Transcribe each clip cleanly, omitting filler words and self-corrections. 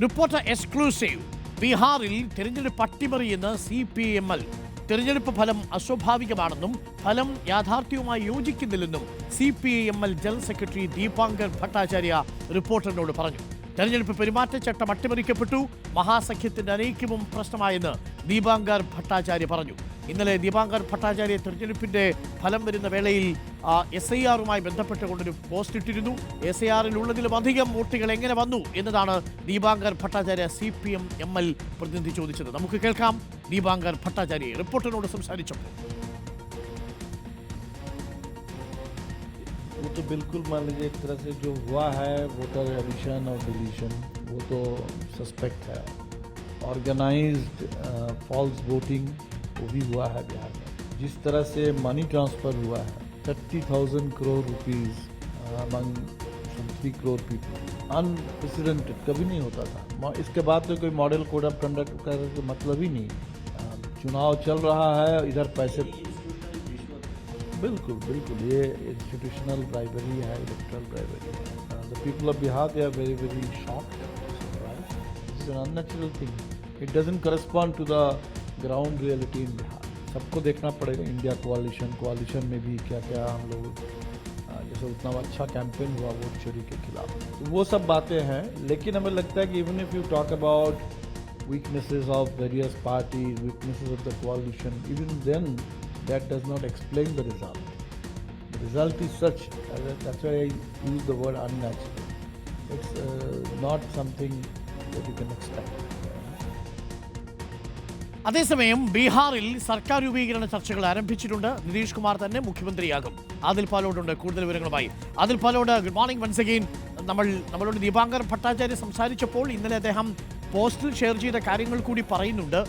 Reporter exclusive. ബീഹാറിൽ തെരഞ്ഞെടുപ്പ് അട്ടിമറിയെന്ന് CPML. തെരഞ്ഞെടുപ്പ് ഫലം അസ്വാഭാവികമാണെന്നും ഫലം യാഥാർത്ഥ്യവുമായി യോജിക്കുന്നില്ലെന്നും CPML general secretary Dipankar Bhattacharya റിപ്പോർട്ടറിനോട് പറഞ്ഞു. തെരഞ്ഞെടുപ്പ് പെരുമാറ്റച്ചട്ടം അട്ടിമറിക്കപ്പെട്ടു, മഹാസഖ്യത്തിന്റെ അനൈക്യവും പ്രശ്നമായെന്ന് ദീപാങ്കർ ഭട്ടാചാര്യ പറഞ്ഞു. ഇന്നലെ ദീപാങ്കർ ഭട്ടാചാര്യ തെരഞ്ഞെടുപ്പിന്റെ ഫലം വരുന്ന വേളയിൽ SIR-മായി ബന്ധപ്പെട്ടുകൊണ്ടൊരു പോസ്റ്റ് ഇട്ടിരുന്നു. SIR-ൽ ഉള്ളതിലും അധികം വോട്ടുകൾ എങ്ങനെ വന്നു എന്നതാണ് ദീപാങ്കർ ഭട്ടാചാര്യ CPML പ്രതിനിധി ചോദിച്ചത്. നമുക്ക് കേൾക്കാം ദീപാങ്കർ ഭട്ടാചാര്യ റിപ്പോർട്ടറിനോട് സംസാരിച്ചപ്പോൾ. वो तो बिल्कुल मान लीजिए एक तरह से जो हुआ है वोटर एडिशन और डिलीशन वो तो सस्पेक्ट है. ऑर्गेनाइज्ड फॉल्स वोटिंग वो भी हुआ है बिहार में. जिस तरह से मनी ट्रांसफ़र हुआ है 30,000 crore rupees among 3 crore people, unprecedented, कभी नहीं होता था. इसके बाद तो कोई मॉडल कोड ऑफ कंडक्ट का मतलब ही नहीं. चुनाव चल रहा है, इधर पैसे बिल्कुल बिल्कुल ये इंस्टीट्यूशनल ब्राइबरी है, इलेक्ट्रल ब्राइबरी है. The people of Bihar they are very very shocked. This is an unnatural thing. It doesn't correspond to the ground reality in Bihar. सबको देखना पड़ेगा. इंडिया कोalition में भी क्या क्या हम लोग जैसे उतना अच्छा कैंपेन हुआ वोट चोरी के खिलाफ, तो वो सब बातें हैं. लेकिन हमें लगता है कि even if you talk about weaknesses of various parties, weaknesses of the coalition, even then that does not explain the result. The result is such, that's why I use the word unnatural. It's not something that you can expect. അതേസമയം ബീഹാറിൽ സർക്കാർ രൂപീകരണ ചർച്ചകൾ ആരംഭിച്ചിട്ടുണ്ട്. നിതീഷ് കുമാർ തന്നെ മുഖ്യമന്ത്രിയാകും. ആദിൽ പാലോടുണ്ട് കൂടുതൽ വിവരങ്ങളുമായി. Adil Palode, good morning once again. നമ്മളോട് ദീപാങ്കർ ഭട്ടാചാര്യ സംസാരിച്ചപ്പോൾ ഇന്നലെ അദ്ദേഹം പോസ്റ്റിൽ ഷെയർ ചെയ്ത കാര്യങ്ങൾ കൂടി പറയുന്നുണ്ട്.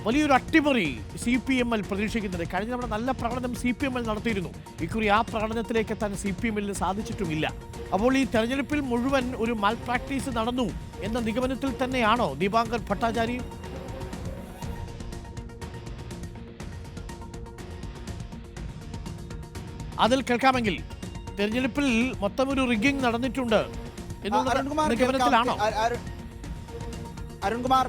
വലിയൊരു അട്ടിമറി CPML പ്രതീക്ഷിക്കുന്നുണ്ട്. കഴിഞ്ഞ തവണ നല്ല പ്രകടനം CPML നടത്തിയിരുന്നു. ഇക്കുറി ആ പ്രകടനത്തിലേക്ക് എത്താൻ CPML-ന് സാധിച്ചിട്ടുമില്ല. അപ്പോൾ ഈ തെരഞ്ഞെടുപ്പിൽ മുഴുവൻ ഒരു മാൽ പ്രാക്ടീസ് നടന്നു എന്ന നിഗമനത്തിൽ തന്നെയാണോ ദീപാങ്കർ ഭട്ടാചാര്യ? അതിൽ കേൾക്കാമെങ്കിൽ തെരഞ്ഞെടുപ്പിൽ മൊത്തം ഒരു റിഗിംഗ് നടന്നിട്ടുണ്ട് എന്നുള്ള നിഗമനത്തിലാണോ? അരുൺകുമാർ,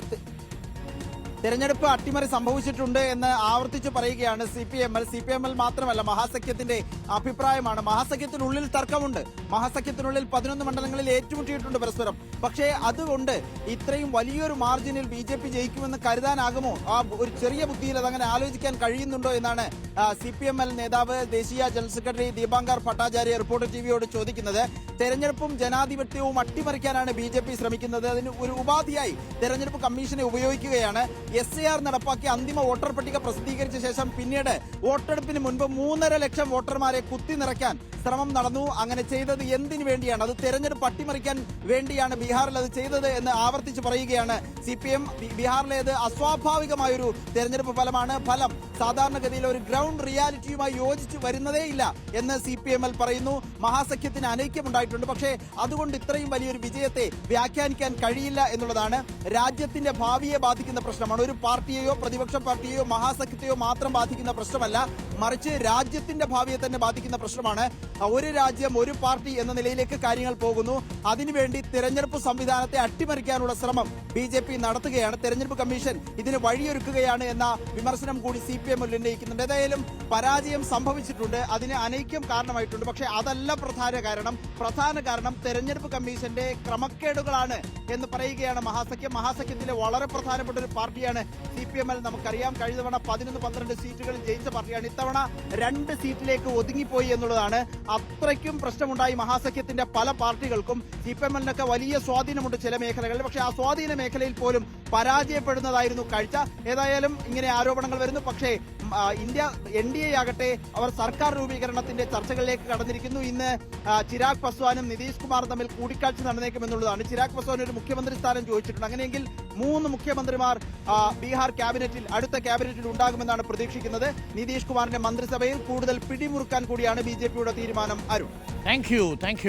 തെരഞ്ഞെടുപ്പ് അട്ടിമറി സംഭവിച്ചിട്ടുണ്ട് എന്ന് ആവർത്തിച്ച് പറയുകയാണ് CPML മാത്രമല്ല, മഹാസഖ്യത്തിന്റെ അഭിപ്രായമാണ്. മഹാസഖ്യത്തിനുള്ളിൽ തർക്കമുണ്ട്. മഹാസഖ്യത്തിനുള്ളിൽ 11 മണ്ഡലങ്ങളിൽ ഏറ്റുമുട്ടിയിട്ടുണ്ട് പരസ്പരം. പക്ഷേ അതുകൊണ്ട് ഇത്രയും വലിയൊരു മാർജിനിൽ BJP ജയിക്കുമെന്ന് കരുതാനാകുമോ? ആ ഒരു ചെറിയ ബുദ്ധിയിൽ അതങ്ങനെ ആലോചിക്കാൻ കഴിയുന്നുണ്ടോ എന്നാണ് CPML നേതാവ് ദേശീയ general secretary Dipankar Bhattacharya reporter TVയോട് ചോദിക്കുന്നത്. തെരഞ്ഞെടുപ്പും ജനാധിപത്യവും അട്ടിമറിക്കാനാണ് BJP ശ്രമിക്കുന്നത്. അതിന് ഒരു ഉപാധിയായി തെരഞ്ഞെടുപ്പ് കമ്മീഷനെ ഉപയോഗിക്കുകയാണ്. SIR നടപ്പാക്കി അന്തിമ വോട്ടർ പട്ടിക പ്രസിദ്ധീകരിച്ച ശേഷം പിന്നീട് വോട്ടെടുപ്പിന് മുൻപ് 3.5 ലക്ഷം വോട്ടർമാരെ കുത്തി നിറയ്ക്കാൻ ശ്രമം നടന്നു. അങ്ങനെ ചെയ്തത് എന്തിനു വേണ്ടിയാണ്? അത് തെരഞ്ഞെടുപ്പ് അട്ടിമറിക്കാൻ വേണ്ടിയാണ് ബീഹാറിൽ അത് ചെയ്തത് എന്ന് ആവർത്തിച്ച് പറയുകയാണ് CPM. ബീഹാറിലേത് അസ്വാഭാവികമായൊരു തെരഞ്ഞെടുപ്പ് ഫലമാണ്. ഫലം സാധാരണഗതിയിൽ ഒരു ഗ്രൗണ്ട് റിയാലിറ്റിയുമായി യോജിച്ചു വരുന്നതേയില്ല എന്ന് CPML പറയുന്നു. മഹാസഖ്യത്തിന് അനൈക്യമുണ്ടായിട്ടുണ്ട്. പക്ഷേ അതുകൊണ്ട് ഇത്രയും വലിയൊരു വിജയത്തെ വ്യാഖ്യാനിക്കാൻ കഴിയില്ല എന്നുള്ളതാണ്. രാജ്യത്തിന്റെ ഭാവിയെ ബാധിക്കുന്ന പ്രശ്നമാണ്. ഒരു പാർട്ടിയെയോ പ്രതിപക്ഷ പാർട്ടിയെയോ മഹാസഖ്യത്തെയോ മാത്രം ബാധിക്കുന്ന പ്രശ്നമല്ല, മറിച്ച് രാജ്യത്തിന്റെ ഭാവിയെ തന്നെ ബാധിക്കുന്ന പ്രശ്നമാണ്. ഒരു രാജ്യം ഒരു പാർട്ടി എന്ന നിലയിലേക്ക് കാര്യങ്ങൾ പോകുന്നു. അതിനുവേണ്ടി തെരഞ്ഞെടുപ്പ് സംവിധാനത്തെ അട്ടിമറിക്കാനുള്ള ശ്രമം BJP നടത്തുകയാണ്. തെരഞ്ഞെടുപ്പ് കമ്മീഷൻ ഇതിന് വഴിയൊരുക്കുകയാണ് എന്ന വിമർശനം കൂടി CPML ഉന്നയിക്കുന്നുണ്ട്. ഏതായാലും പരാജയം സംഭവിച്ചിട്ടുണ്ട്, അതിന് അനൈക്യം കാരണമായിട്ടുണ്ട്. പക്ഷേ അതല്ല പ്രധാന കാരണം തെരഞ്ഞെടുപ്പ് കമ്മീഷന്റെ ക്രമക്കേടുകളാണ് എന്ന് പറയുകയാണ് മഹാസഖ്യത്തിലെ വളരെ പ്രധാനപ്പെട്ട ഒരു പാർട്ടിയാണ് CPML. നമുക്കറിയാം, കഴിഞ്ഞ തവണ 11-12 സീറ്റുകളിൽ ജയിച്ച പാർട്ടിയാണ്. ഇത്തവണ 2 സീറ്റിലേക്ക് ഒതുങ്ങിപ്പോയി എന്നുള്ളതാണ്. അത്രയ്ക്കും പ്രശ്നമുണ്ടായി മഹാസഖ്യത്തിന്റെ പല പാർട്ടികൾക്കും. CPML-നൊക്കെ വലിയ സ്വാധീനമുണ്ട് ചില മേഖലകളിൽ. പക്ഷേ ആ സ്വാധീന മേഖലയിൽ പോലും പരാജയപ്പെടുന്നതായിരുന്നു കാഴ്ച. ഏതായാലും ഇങ്ങനെ ആരോപണങ്ങൾ വരുന്നു. പക്ഷേ NDA ആകട്ടെ അവർ സർക്കാർ രൂപീകരണത്തിന്റെ ചർച്ചകളിലേക്ക് കടന്നിരിക്കുന്നു. ഇന്ന് ചിരാഗ് പസ്വാനും നിതീഷ് കുമാറും തമ്മിൽ കൂടിക്കാഴ്ച നടന്നേക്കുമെന്നുള്ളതാണ്. ചിരാഗ് പസ്വാൻ ഒരു മുഖ്യമന്ത്രി സ്ഥാനം ചോദിച്ചിട്ടുണ്ട്. അങ്ങനെയെങ്കിൽ 3 മുഖ്യമന്ത്രിമാർ ബീഹാർ അടുത്ത ക്യാബിനറ്റിൽ ഉണ്ടാകുമെന്നാണ് പ്രതീക്ഷിക്കുന്നത്. നിതീഷ് കുമാറിന്റെ മന്ത്രിസഭയിൽ കൂടുതൽ പിടിമുറുക്കാൻ കൂടിയാണ് BJP-യുടെ തീരുമാനം. Arun, thank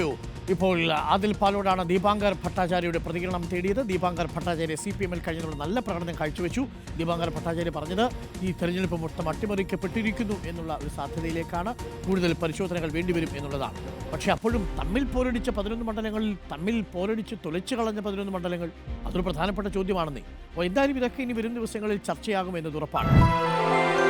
you. ഇപ്പോൾ ആദിൽ പാലോടാണ് ദീപാങ്കർ ഭട്ടാചാര്യയുടെ പ്രതികരണം തേടിയത്. ദീപാങ്കർ ഭട്ടാചാര്യ CPM-ൽ കഴിഞ്ഞ നല്ല പ്രകടനം കാഴ്ചവെച്ചു. ദീപാങ്കർ ഭട്ടാചാര്യ പറഞ്ഞത് ഈ തെരഞ്ഞെടുപ്പ് മൊത്തം അട്ടിമറിക്കപ്പെട്ടിരിക്കുന്നു എന്നുള്ള ഒരു സാധ്യതയിലേക്കാണ്. കൂടുതൽ പരിശോധനകൾ വേണ്ടിവരും എന്നുള്ളതാണ്. പക്ഷേ അപ്പോഴും തമ്മിൽ പോരടിച്ച 11 മണ്ഡലങ്ങളിൽ തമ്മിൽ പോരടിച്ച് തുലച്ചു കളഞ്ഞ 11 മണ്ഡലങ്ങൾ അതൊരു പ്രധാനപ്പെട്ട ചോദ്യമാണെന്നേ. അപ്പോൾ എന്തായാലും ഇതൊക്കെ ഇനി വരും ദിവസങ്ങളിൽ ചർച്ചയാകുമെന്നത് ഉറപ്പാണ്.